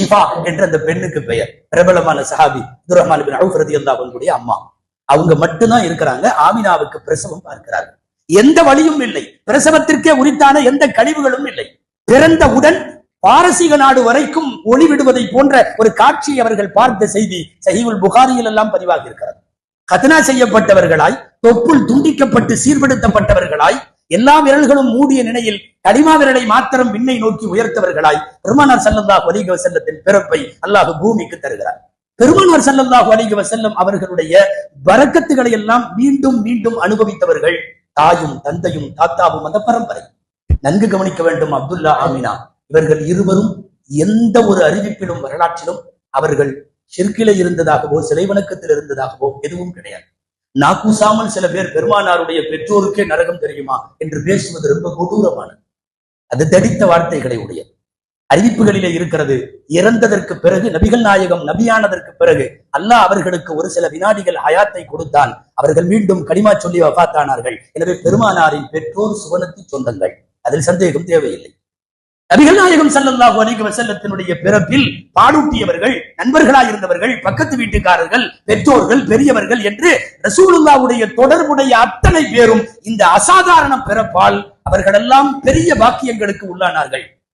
ஷிஃபா என்ற அந்த பெண்ணுக்கு பெயர். பிரபலமான சஹாபி அப்துர் ரஹ்மான் பின் அவுஃப் ரலியல்லாஹு அன்ஹுடைய அம்மா. அவங்க மட்டும்தான் இருக்கிறாங்க. ஆமினாவுக்கு பிரசவம் பார்க்கிறார்கள். எந்த வழியும் இல்லை, பிரசவத்திற்கே உரித்தான எந்த கழிவுகளும் இல்லை. பிறந்தவுடன் பாரசீக நாடு வரைக்கும் ஒளி விடுவதை போன்ற ஒரு காட்சியை அவர்கள் பார்த்த செய்தி சஹீஹுல் புகாரியில் எல்லாம் பதிவாகி இருக்கிறது. கத்னா செய்யப்பட்டவர்களாய், தொப்புள் துண்டிக்கப்பட்டு சீர்படுத்தப்பட்டவர்களாய், எல்லா விரல்களும் மூடிய நிலையில் கலிமா விரலை மாத்திரம் விண்ணை நோக்கி உயர்த்தவர்களாய் பெருமானார் ஸல்லல்லாஹு அலைஹி வஸல்லத்தின் பிறப்பை அல்லாஹ் பூமிக்கு தருகிறார். பெருமானார் ஸல்லல்லாஹு அலைஹி வஸல்லம் அவர்களுடைய பரக்கத்துகளை எல்லாம் மீண்டும் மீண்டும் அனுபவித்தவர்கள் தாயும் தந்தையும் தாத்தாவும் அந்த பரம்பரை. நன்கு கவனிக்க வேண்டும். அப்துல்லா, ஆமினா இவர்கள் இருவரும் எந்த ஒரு அறிவிப்பிலும் வரலாற்றிலும் அவர்கள் ஷிர்கிலே இருந்ததாகவோ சிலை வணக்கத்தில் இருந்ததாகவோ எதுவும் கிடையாது. நாக்கூசாமல் சில பேர் பெருமானாருடைய பெற்றோருக்கே நரகம் தெரியுமா என்று பேசுவது ரொம்ப கொடூரமானது. அது தடித்த வார்த்தைகளை உடையது. அறிவிப்புகளிலே இருக்கிறது, இறந்ததற்கு பிறகு நபிகள் நாயகம் நபியானதற்கு பிறகு அல்லாஹ் அவர்களுக்கு ஒரு சில வினாடிகள் ஹயாத்தை கொடுத்தான். அவர்கள் மீண்டும் கலிமா சொல்லி வஃபாத்தானார்கள். எனவே பெருமானாரின் பெற்றோர் சுவனத்து சொந்தங்கள், அதில் சந்தேகம் தேவையில்லை. நபிகள் நாயகம் ஸல்லல்லாஹு அலைஹி வஸல்லத்தினுடைய பிறப்பில் பாலூட்டியவர்கள், நண்பர்களாயிருந்தவர்கள், பக்கத்து வீட்டுக்காரர்கள், பெற்றோர்கள், பெரியவர்கள் என்று ரசூலுல்லாஹ்வுடைய தொடர்புடைய அத்தனை பேரும் இந்த அசாதாரண பிறப்பால் அவர்களெல்லாம் பெரிய பாக்கியங்களுக்கு உள்ளானார்கள்.